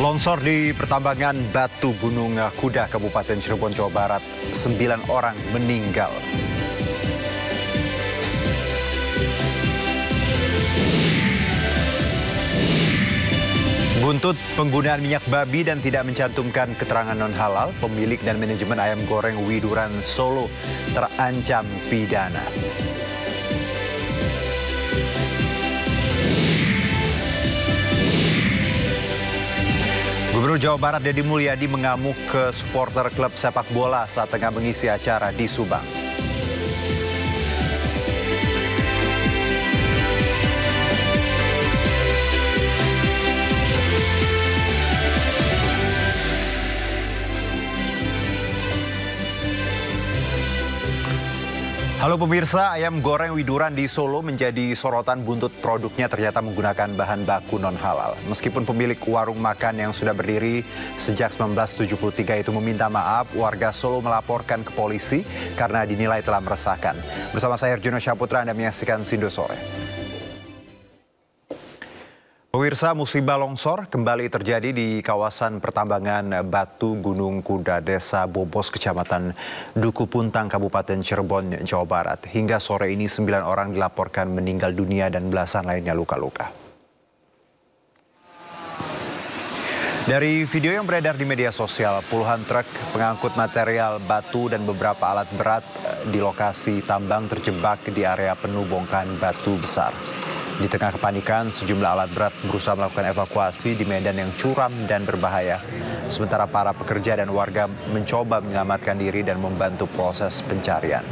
Longsor di pertambangan Batu Gunung Kuda, Kabupaten Cirebon, Jawa Barat. 9 orang meninggal. Buntut penggunaan minyak babi dan tidak mencantumkan keterangan non-halal, pemilik dan manajemen ayam goreng Widuran Solo terancam pidana. Gubernur Jawa Barat Deddy Mulyadi mengamuk ke supporter klub sepak bola saat tengah mengisi acara di Subang. Halo pemirsa, ayam goreng Widuran di Solo menjadi sorotan buntut produknya ternyata menggunakan bahan baku non-halal. Meskipun pemilik warung makan yang sudah berdiri sejak 1973 itu meminta maaf, warga Solo melaporkan ke polisi karena dinilai telah meresahkan. Bersama saya Arjuno Syaputra, Anda menyaksikan Sindo Sore. Pemirsa, musibah longsor kembali terjadi di kawasan pertambangan Batu Gunung Kuda, Desa Bobos, Kecamatan Duku Puntang, Kabupaten Cirebon, Jawa Barat. Hingga sore ini 9 orang dilaporkan meninggal dunia dan belasan lainnya luka-luka. Dari video yang beredar di media sosial, puluhan truk pengangkut material batu dan beberapa alat berat di lokasi tambang terjebak di area penuh bongkahan batu besar. Di tengah kepanikan, sejumlah alat berat berusaha melakukan evakuasi di medan yang curam dan berbahaya. Sementara para pekerja dan warga mencoba menyelamatkan diri dan membantu proses pencarian.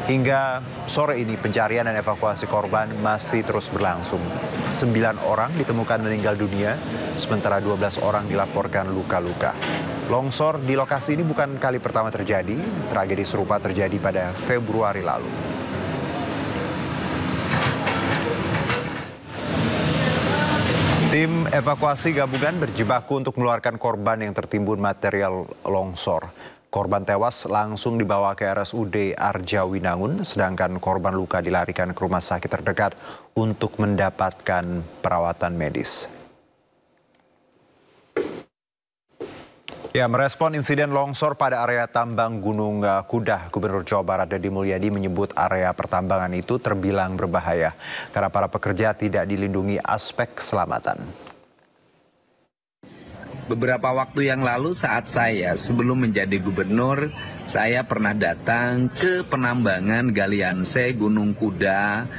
Hingga sore ini pencarian dan evakuasi korban masih terus berlangsung. 9 orang ditemukan meninggal dunia, sementara 12 orang dilaporkan luka-luka. Longsor di lokasi ini bukan kali pertama terjadi, tragedi serupa terjadi pada Februari lalu. Tim evakuasi gabungan berjibaku untuk mengeluarkan korban yang tertimbun material longsor. Korban tewas langsung dibawa ke RSUD Arjawinangun, sedangkan korban luka dilarikan ke rumah sakit terdekat untuk mendapatkan perawatan medis. Ya, merespon insiden longsor pada area tambang Gunung Kuda, Gubernur Jawa Barat Deddy Mulyadi menyebut area pertambangan itu terbilang berbahaya karena para pekerja tidak dilindungi aspek keselamatan. Beberapa waktu yang lalu saat saya sebelum menjadi gubernur, saya pernah datang ke penambangan galian C Gunung Kuda,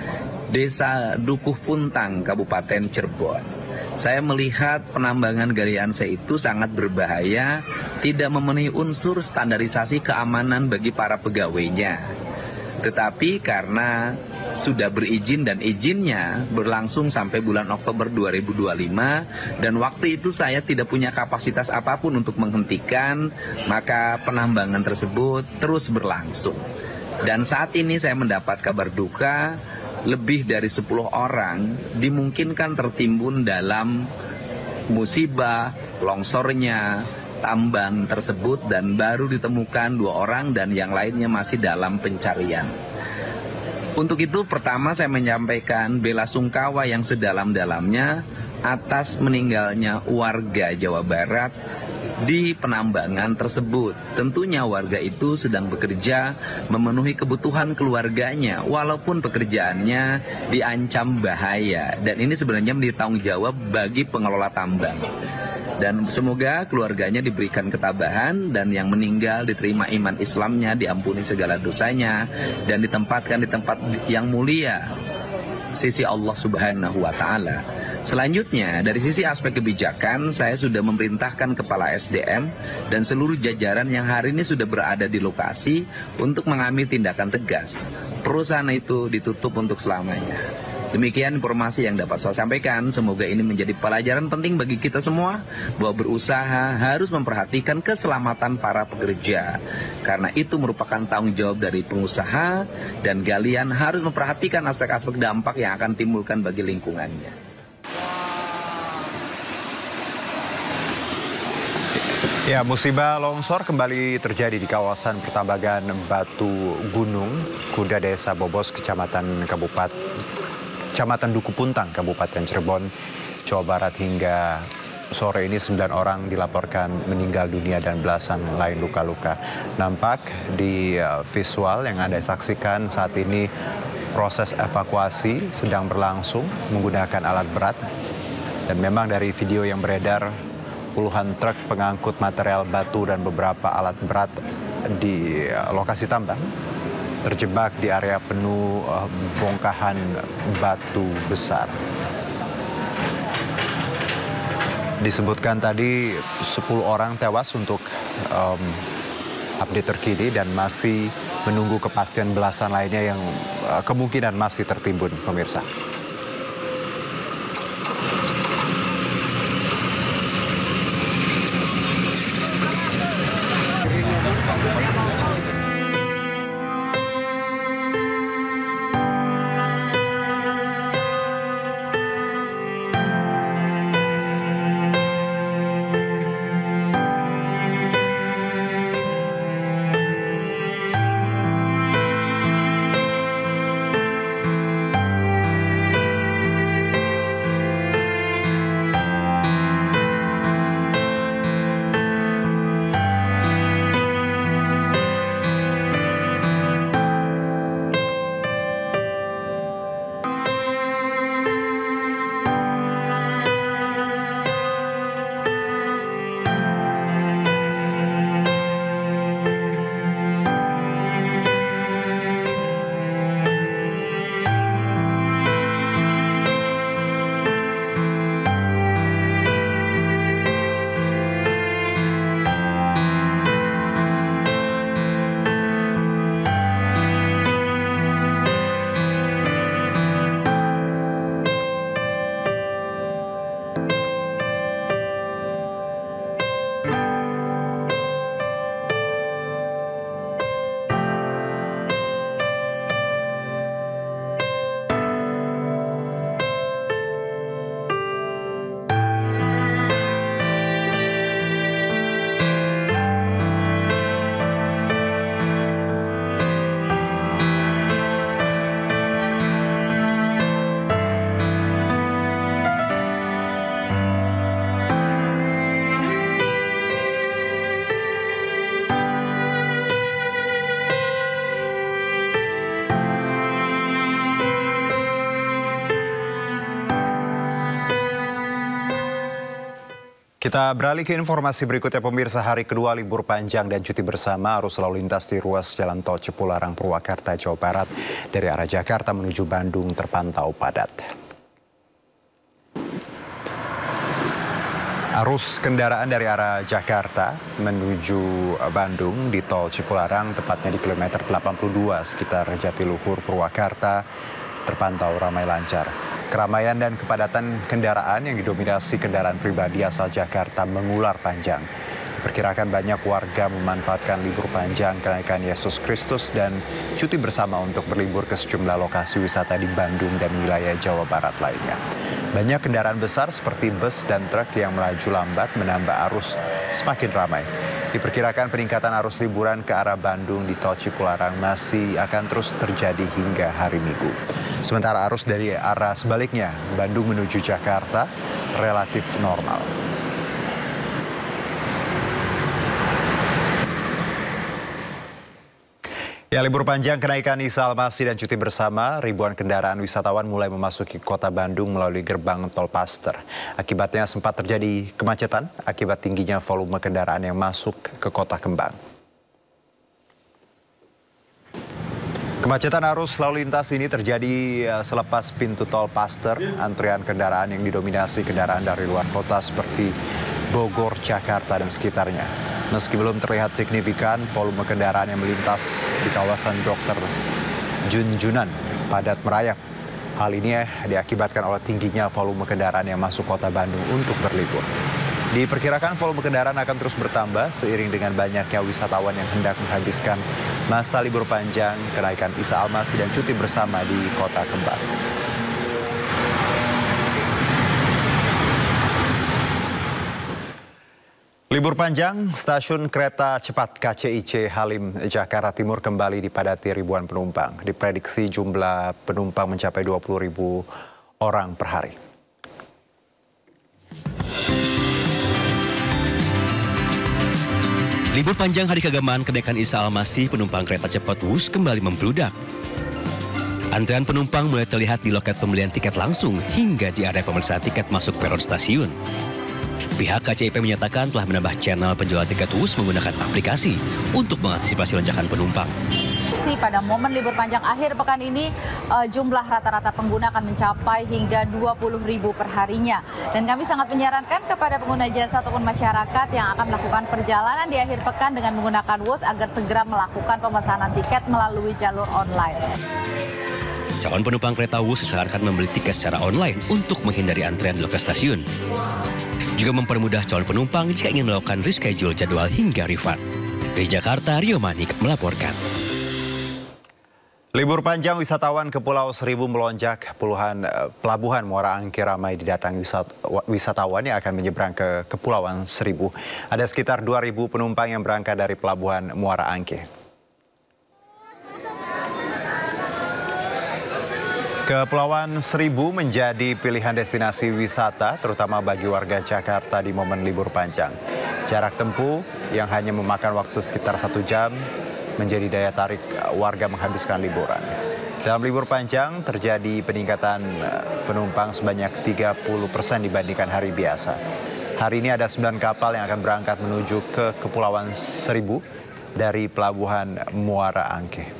Desa Dukuh Puntang, Kabupaten Cirebon. Saya melihat penambangan galian C itu sangat berbahaya, tidak memenuhi unsur standarisasi keamanan bagi para pegawainya. Tetapi karena sudah berizin dan izinnya berlangsung sampai bulan Oktober 2025 dan waktu itu saya tidak punya kapasitas apapun untuk menghentikan, maka penambangan tersebut terus berlangsung. Dan saat ini saya mendapat kabar duka, lebih dari 10 orang dimungkinkan tertimbun dalam musibah longsornya tambang tersebut dan baru ditemukan 2 orang dan yang lainnya masih dalam pencarian. Untuk itu pertama saya menyampaikan bela sungkawa yang sedalam-dalamnya atas meninggalnya warga Jawa Barat di penambangan tersebut. Tentunya warga itu sedang bekerja memenuhi kebutuhan keluarganya walaupun pekerjaannya diancam bahaya, dan ini sebenarnya menjadi tanggung jawab bagi pengelola tambang. Dan semoga keluarganya diberikan ketabahan dan yang meninggal diterima iman Islamnya, diampuni segala dosanya dan ditempatkan di tempat yang mulia sisi Allah Subhanahu wa Ta'ala. Selanjutnya, dari sisi aspek kebijakan, saya sudah memerintahkan Kepala SDM dan seluruh jajaran yang hari ini sudah berada di lokasi untuk mengambil tindakan tegas. Perusahaan itu ditutup untuk selamanya. Demikian informasi yang dapat saya sampaikan. Semoga ini menjadi pelajaran penting bagi kita semua bahwa berusaha harus memperhatikan keselamatan para pekerja. Karena itu merupakan tanggung jawab dari pengusaha dan galian harus memperhatikan aspek-aspek dampak yang akan timbulkan bagi lingkungannya. Ya, musibah longsor kembali terjadi di kawasan pertambangan Batu Gunung Kuda, Desa Bobos, Kecamatan Duku Puntang, Kabupaten Cirebon, Jawa Barat. Hingga sore ini 9 orang dilaporkan meninggal dunia dan belasan lain luka-luka. Nampak di visual yang Anda saksikan saat ini proses evakuasi sedang berlangsung menggunakan alat berat. Dan memang dari video yang beredar, puluhan truk pengangkut material batu dan beberapa alat berat di lokasi tambang terjebak di area penuh bongkahan batu besar. Disebutkan tadi 10 orang tewas untuk update terkini dan masih menunggu kepastian belasan lainnya yang kemungkinan masih tertimbun, pemirsa. Kita beralih ke informasi berikutnya, pemirsa. Hari kedua libur panjang dan cuti bersama, arus lalu lintas di ruas Jalan Tol Cipularang, Purwakarta, Jawa Barat dari arah Jakarta menuju Bandung terpantau padat. Arus kendaraan dari arah Jakarta menuju Bandung di Tol Cipularang, tepatnya di kilometer 82 sekitar Jatiluhur, Purwakarta, terpantau ramai lancar. Keramaian dan kepadatan kendaraan yang didominasi kendaraan pribadi asal Jakarta mengular panjang. Diperkirakan banyak warga memanfaatkan libur panjang kenaikan Yesus Kristus dan cuti bersama untuk berlibur ke sejumlah lokasi wisata di Bandung dan wilayah Jawa Barat lainnya. Banyak kendaraan besar seperti bus dan truk yang melaju lambat menambah arus semakin ramai. Diperkirakan peningkatan arus liburan ke arah Bandung di Tol Cipularang masih akan terus terjadi hingga hari Minggu. Sementara arus dari arah sebaliknya, Bandung menuju Jakarta, relatif normal. Ya, libur panjang kenaikan Isa Al-Masih dan cuti bersama, ribuan kendaraan wisatawan mulai memasuki kota Bandung melalui gerbang tol Paster. Akibatnya sempat terjadi kemacetan akibat tingginya volume kendaraan yang masuk ke kota Kembang. Kemacetan arus lalu lintas ini terjadi selepas pintu tol Paster. Antrian kendaraan yang didominasi kendaraan dari luar kota seperti Bogor, Jakarta, dan sekitarnya. Meski belum terlihat signifikan, volume kendaraan yang melintas di kawasan Dr. Junjunan padat merayap. Hal ini diakibatkan oleh tingginya volume kendaraan yang masuk kota Bandung untuk berlibur. Diperkirakan volume kendaraan akan terus bertambah seiring dengan banyaknya wisatawan yang hendak menghabiskan masa libur panjang, kenaikan Isa Al-Masih dan cuti bersama di kota Kembang. Libur panjang, stasiun kereta cepat KCIC Halim Jakarta Timur kembali dipadati ribuan penumpang. Diprediksi jumlah penumpang mencapai 20.000 orang per hari. Libur panjang Hari Keagamaan Kenaikan Isa Al-Masih, penumpang kereta cepat Wus kembali membludak. Antrean penumpang mulai terlihat di loket pembelian tiket langsung hingga di area pemeriksaan tiket masuk peron stasiun. Pihak KCIP menyatakan telah menambah channel penjual tiket Wus menggunakan aplikasi untuk mengantisipasi lonjakan penumpang. Pada momen libur panjang akhir pekan ini, jumlah rata-rata pengguna akan mencapai hingga 20.000 per harinya. Dan kami sangat menyarankan kepada pengguna jasa ataupun masyarakat yang akan melakukan perjalanan di akhir pekan dengan menggunakan Wus agar segera melakukan pemesanan tiket melalui jalur online. Calon penumpang kereta Wus disarankan membeli tiket secara online untuk menghindari antrean di lokasi stasiun. Juga mempermudah calon penumpang jika ingin melakukan reschedule jadwal hingga refund. Dari Jakarta, Rio Manik melaporkan. Libur panjang wisatawan ke Pulau Seribu melonjak. Puluhan pelabuhan Muara Angke ramai didatangi wisatawan yang akan menyeberang ke Kepulauan Seribu. Ada sekitar 2.000 penumpang yang berangkat dari Pelabuhan Muara Angke. Kepulauan Seribu menjadi pilihan destinasi wisata, terutama bagi warga Jakarta di momen libur panjang. Jarak tempuh yang hanya memakan waktu sekitar 1 jam menjadi daya tarik warga menghabiskan liburan. Dalam libur panjang terjadi peningkatan penumpang sebanyak 30% dibandingkan hari biasa. Hari ini ada 9 kapal yang akan berangkat menuju ke Kepulauan Seribu dari Pelabuhan Muara Angke.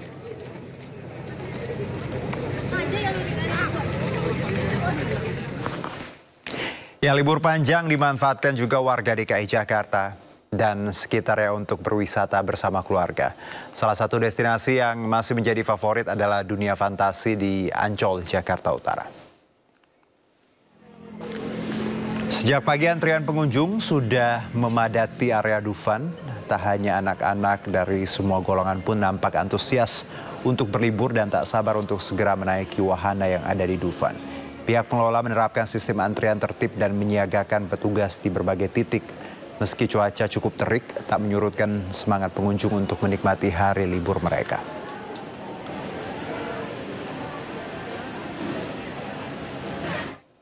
Ya, libur panjang dimanfaatkan juga warga DKI Jakarta dan sekitarnya untuk berwisata bersama keluarga. Salah satu destinasi yang masih menjadi favorit adalah dunia fantasi di Ancol, Jakarta Utara. Sejak pagi antrian pengunjung sudah memadati area Dufan. Tak hanya anak-anak dari semua golongan pun nampak antusias untuk berlibur dan tak sabar untuk segera menaiki wahana yang ada di Dufan. Pihak pengelola menerapkan sistem antrian tertib dan menyiagakan petugas di berbagai titik. Meski cuaca cukup terik, tak menyurutkan semangat pengunjung untuk menikmati hari libur mereka.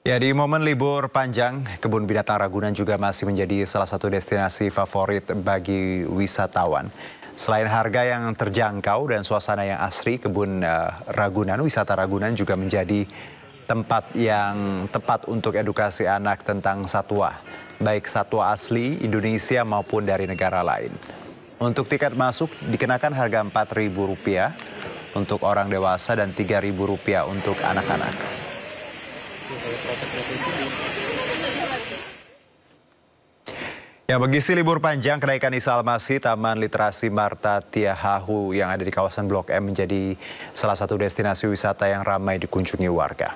Ya, di momen libur panjang, Kebun Binatang Ragunan juga masih menjadi salah satu destinasi favorit bagi wisatawan. Selain harga yang terjangkau dan suasana yang asri, Kebun Wisata Ragunan juga menjadi tempat yang tepat untuk edukasi anak tentang satwa, baik satwa asli Indonesia maupun dari negara lain. Untuk tiket masuk dikenakan harga Rp4.000 untuk orang dewasa dan Rp3.000 untuk anak-anak. Ya, mengisi libur panjang kenaikan Isa Al-Masih, Taman Literasi Marta Tiahahu yang ada di kawasan Blok M menjadi salah satu destinasi wisata yang ramai dikunjungi warga.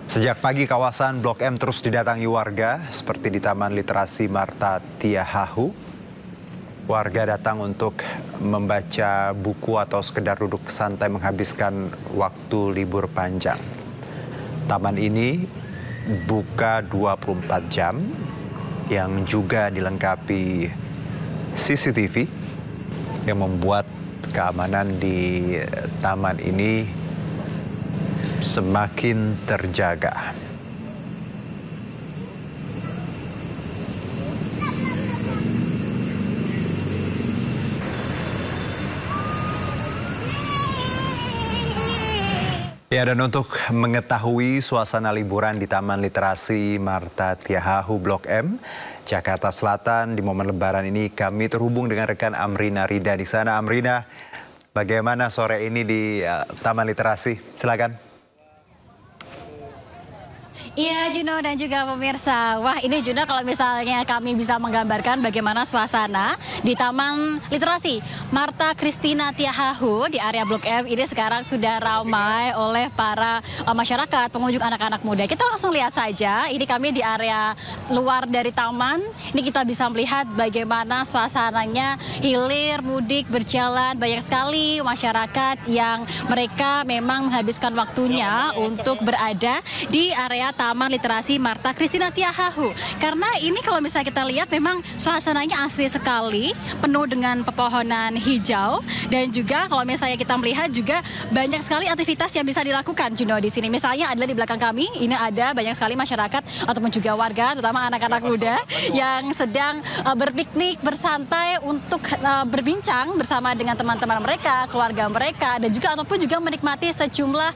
Sejak pagi kawasan Blok M terus didatangi warga, seperti di Taman Literasi Marta Tiahahu. Warga datang untuk membaca buku atau sekedar duduk santai menghabiskan waktu libur panjang. Taman ini buka 24 jam yang juga dilengkapi CCTV yang membuat keamanan di taman ini semakin terjaga. Ya, dan untuk mengetahui suasana liburan di Taman Literasi Marta Tiahahu Blok M, Jakarta Selatan di momen Lebaran ini, kami terhubung dengan rekan Amrina Rida di sana. Amrina, bagaimana sore ini di Taman Literasi? Silakan. Iya Juno dan juga pemirsa. Wah, ini Juno kalau misalnya kami bisa menggambarkan bagaimana suasana di Taman Literasi Marta Christina Tiahahu di area Blok M ini sekarang sudah ramai oleh para masyarakat, pengunjung anak-anak muda. Kita langsung lihat saja, ini kami di area luar dari taman. Ini kita bisa melihat bagaimana suasananya hilir, mudik, berjalan. Banyak sekali masyarakat yang mereka memang menghabiskan waktunya untuk berada di area taman Taman Literasi Marta Christina Tiahahu. Karena ini kalau misalnya kita lihat memang suasananya asri sekali, penuh dengan pepohonan hijau, dan juga kalau misalnya kita melihat juga banyak sekali aktivitas yang bisa dilakukan, Juno, di sini. Misalnya adalah di belakang kami, ini ada banyak sekali masyarakat ataupun juga warga, terutama anak-anak muda yang sedang berpiknik, bersantai untuk berbincang bersama dengan teman-teman mereka, keluarga mereka, dan juga ataupun juga menikmati sejumlah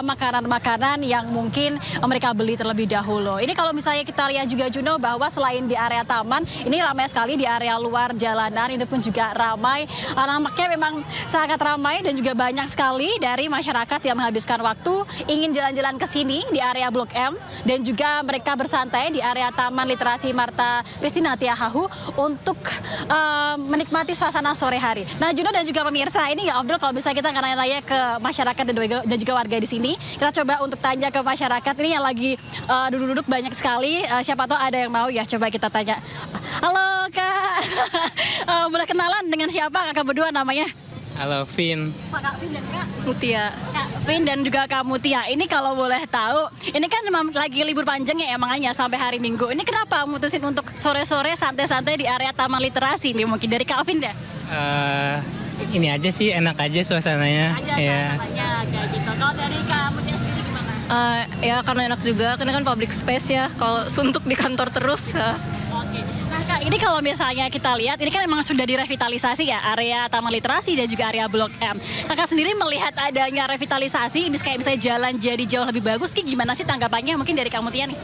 makanan-makanan yang mungkin mereka beli terlebih dahulu. Ini kalau misalnya kita lihat juga, Juno, bahwa selain di area taman, ini ramai sekali di area luar jalanan, ini pun juga ramai. Nampaknya memang sangat ramai dan juga banyak sekali dari masyarakat yang menghabiskan waktu ingin jalan-jalan ke sini di area Blok M, dan juga mereka bersantai di area Taman Literasi Marta Christina Tiahahu untuk menikmati suasana sore hari. Nah, Juno dan juga pemirsa, ini nggak Abdul kalau bisa kita nanya-nanya ke masyarakat dan juga warga di sini. Kita coba untuk tanya ke masyarakat ini yang lagi duduk-duduk banyak sekali. Siapa tahu ada yang mau ya, coba kita tanya. Halo Kak, boleh kenalan dengan siapa kakak berdua namanya? Halo, Vin. Kak Vin dan Kak Mutia. Kak Vin dan juga Kak Mutia. Ini kalau boleh tahu, ini kan memang lagi libur panjang ya emangnya sampai hari Minggu. Ini kenapa mutusin untuk sore-sore santai-santai di area Taman Literasi nih? Mungkin dari Kak Vin deh. Ini aja sih, enak aja suasananya. Suasananya kayak gitu. Kalau dari Kak Mutia sendiri gimana? Ya karena enak juga, karena kan public space ya. Kalau suntuk di kantor terus. Oke. Nah Kak, ini kalau misalnya kita lihat, ini kan memang sudah direvitalisasi ya, area Taman Literasi dan juga area Blok M. Kakak sendiri melihat adanya revitalisasi, kayak misalnya jalan jadi jauh lebih bagus, gimana sih tanggapannya mungkin dari Kak Mutia nih?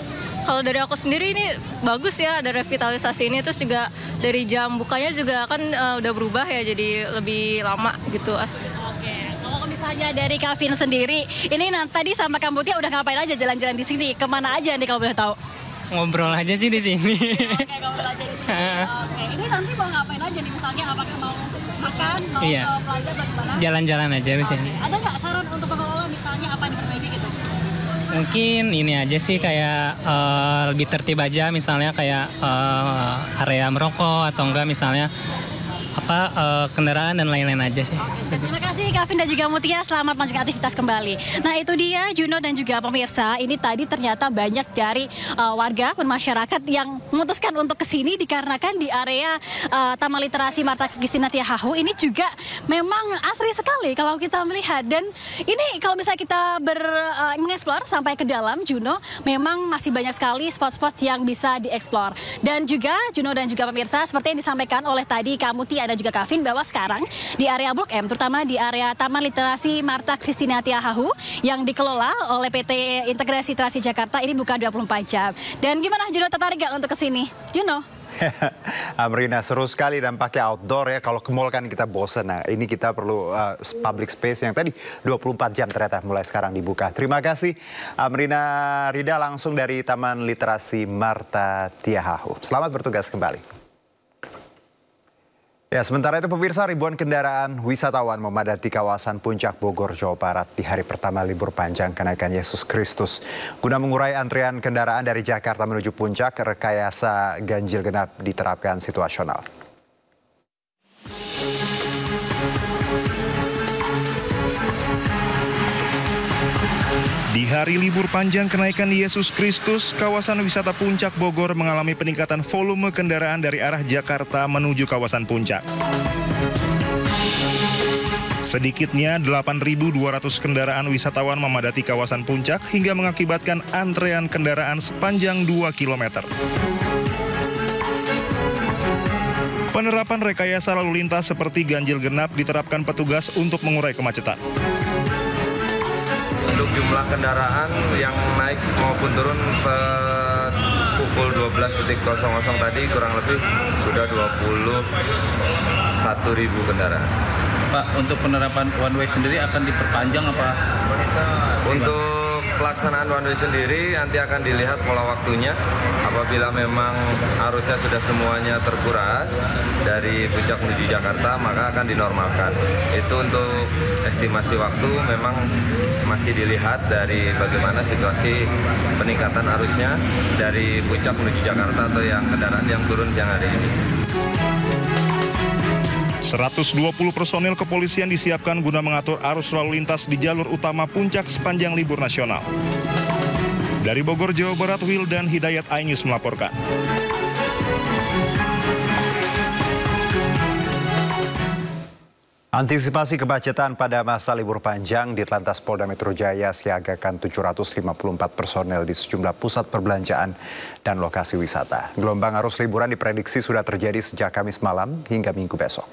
Kalau dari aku sendiri ini bagus ya, ada revitalisasi ini. Terus juga dari jam bukanya juga kan udah berubah ya, jadi lebih lama gitu. Oke, kalau misalnya dari Kak Vin sendiri, ini tadi sama Kak Mutia udah ngapain aja jalan-jalan di sini? Kemana aja nih kalau boleh tahu? Ngobrol aja sih di sini. Oke, ngobrol aja di sini. Oke, ini nanti mau ngapain aja nih? Misalnya apakah mau makan, mau ke plaza atau gimana? Jalan-jalan aja di sini. Ada nggak saran untuk pengelola misalnya apa yang diperbaiki gitu? Mungkin ini aja sih, kayak lebih tertib aja, misalnya kayak area merokok atau enggak misalnya kendaraan dan lain-lain aja sih. Terima kasih Kak Vin dan juga Mutia, selamat melanjutkan aktivitas kembali. Nah itu dia Juno dan juga pemirsa, ini tadi ternyata banyak dari warga dan masyarakat yang memutuskan untuk kesini dikarenakan di area Taman Literasi Marta Christina Tiahahu ini juga memang asri sekali kalau kita melihat. Dan ini kalau misalnya kita mengeksplor sampai ke dalam, Juno, memang masih banyak sekali spot-spot yang bisa dieksplor. Dan juga Juno dan juga pemirsa, seperti yang disampaikan oleh tadi Kak Mutia dan juga Kak Vin, bahwa sekarang di area Blok M, terutama di area Taman Literasi Marta Christina Tiahahu yang dikelola oleh PT Integrasi Trasi Jakarta ini buka 24 jam. Dan gimana Juno, tertarik gak untuk kesini? Juno? Amrina, seru sekali dampaknya outdoor ya. Kalau ke mall kan kita bosen. Nah, ini kita perlu public space yang tadi 24 jam ternyata mulai sekarang dibuka. Terima kasih Amrina Rida langsung dari Taman Literasi Marta Tiahahu. Selamat bertugas kembali. Ya, sementara itu pemirsa, ribuan kendaraan wisatawan memadati kawasan Puncak Bogor, Jawa Barat di hari pertama libur panjang kenaikan Yesus Kristus. Guna mengurai antrian kendaraan dari Jakarta menuju Puncak, rekayasa ganjil genap diterapkan situasional. Di hari libur panjang kenaikan Yesus Kristus, kawasan wisata Puncak Bogor mengalami peningkatan volume kendaraan dari arah Jakarta menuju kawasan Puncak. Sedikitnya 8.200 kendaraan wisatawan memadati kawasan Puncak hingga mengakibatkan antrean kendaraan sepanjang 2 km. Penerapan rekayasa lalu lintas seperti ganjil genap diterapkan petugas untuk mengurai kemacetan. Untuk jumlah kendaraan yang naik maupun turun per pukul 12.00 tadi kurang lebih sudah 21.000 kendaraan. Pak, untuk penerapan one way sendiri akan diperpanjang apa? Untuk pelaksanaan one way sendiri nanti akan dilihat pola waktunya. Apabila memang arusnya sudah semuanya terkuras dari Puncak menuju Jakarta, maka akan dinormalkan. Itu untuk estimasi waktu memang masih dilihat dari bagaimana situasi peningkatan arusnya dari Puncak menuju Jakarta atau yang kendaraan yang turun siang hari ini. 120 personil kepolisian disiapkan guna mengatur arus lalu lintas di jalur utama Puncak sepanjang libur nasional. Dari Bogor, Jawa Barat, Wildan Hidayat, iNews melaporkan. Antisipasi kemacetan pada masa libur panjang, Ditlantas Polda Metro Jaya siagakan 754 personel di sejumlah pusat perbelanjaan dan lokasi wisata. Gelombang arus liburan diprediksi sudah terjadi sejak Kamis malam hingga Minggu besok.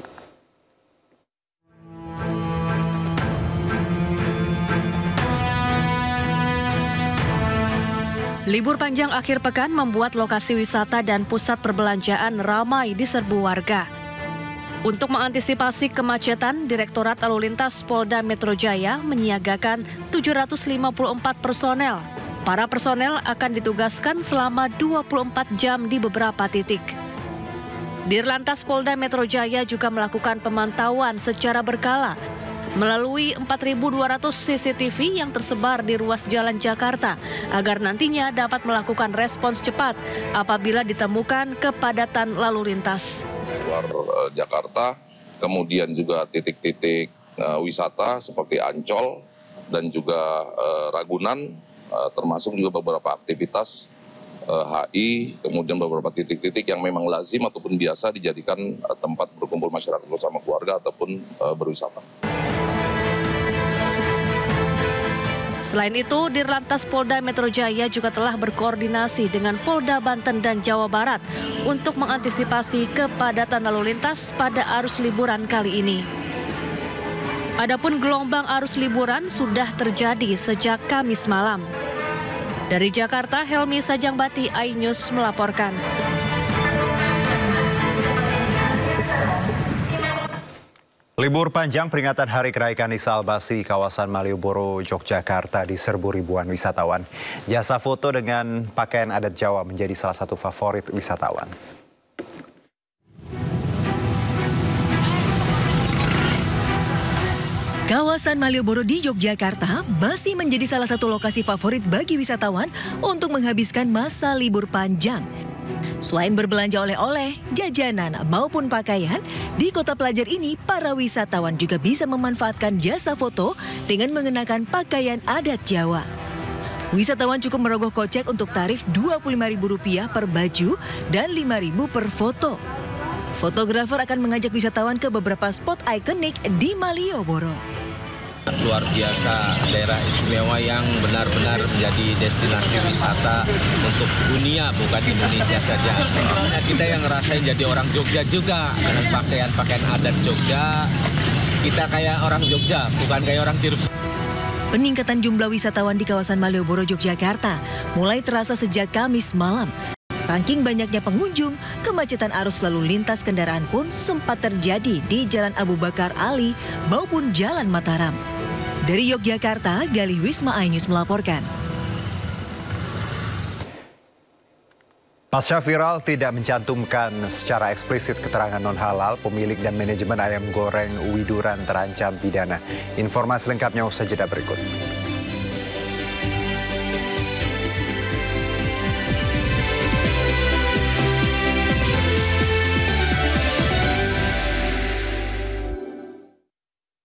Libur panjang akhir pekan membuat lokasi wisata dan pusat perbelanjaan ramai diserbu warga. Untuk mengantisipasi kemacetan, Direktorat Lalu Lintas Polda Metro Jaya menyiagakan 754 personel. Para personel akan ditugaskan selama 24 jam di beberapa titik. Dirlantas Polda Metro Jaya juga melakukan pemantauan secara berkala melalui 4.200 CCTV yang tersebar di ruas jalan Jakarta agar nantinya dapat melakukan respons cepat apabila ditemukan kepadatan lalu lintas. Luar Jakarta, kemudian juga titik-titik wisata seperti Ancol dan juga Ragunan, termasuk juga beberapa aktivitas HI, kemudian beberapa titik-titik yang memang lazim ataupun biasa dijadikan tempat berkumpul masyarakat bersama keluarga ataupun berwisata. Selain itu, Dirlantas Polda Metro Jaya juga telah berkoordinasi dengan Polda Banten dan Jawa Barat untuk mengantisipasi kepadatan lalu lintas pada arus liburan kali ini. Adapun gelombang arus liburan sudah terjadi sejak Kamis malam. Dari Jakarta, Helmi Sajangbati, iNews melaporkan. Libur panjang peringatan Hari Kenaikan Isa Al-Masih di kawasan Malioboro, Yogyakarta diserbu ribuan wisatawan. Jasa foto dengan pakaian adat Jawa menjadi salah satu favorit wisatawan. Kawasan Malioboro di Yogyakarta masih menjadi salah satu lokasi favorit bagi wisatawan untuk menghabiskan masa libur panjang. Selain berbelanja oleh-oleh, jajanan maupun pakaian, di kota pelajar ini para wisatawan juga bisa memanfaatkan jasa foto dengan mengenakan pakaian adat Jawa. Wisatawan cukup merogoh kocek untuk tarif Rp25.000 per baju dan Rp5.000 per foto. Fotografer akan mengajak wisatawan ke beberapa spot ikonik di Malioboro. Luar biasa, daerah istimewa yang benar-benar menjadi destinasi wisata untuk dunia, bukan Indonesia saja. Kita yang ngerasain jadi orang Jogja juga, dengan pakaian-pakaian adat Jogja. Kita kayak orang Jogja, bukan kayak orang Cirebon. Peningkatan jumlah wisatawan di kawasan Malioboro, Yogyakarta mulai terasa sejak Kamis malam. Saking banyaknya pengunjung, kemacetan arus lalu lintas kendaraan pun sempat terjadi di Jalan Abu Bakar Ali maupun Jalan Mataram. Dari Yogyakarta, Galih Wisma, iNews melaporkan. Pasca viral tidak mencantumkan secara eksplisit keterangan non-halal, pemilik dan manajemen ayam goreng Widuran terancam pidana. Informasi lengkapnya usai jeda berikut.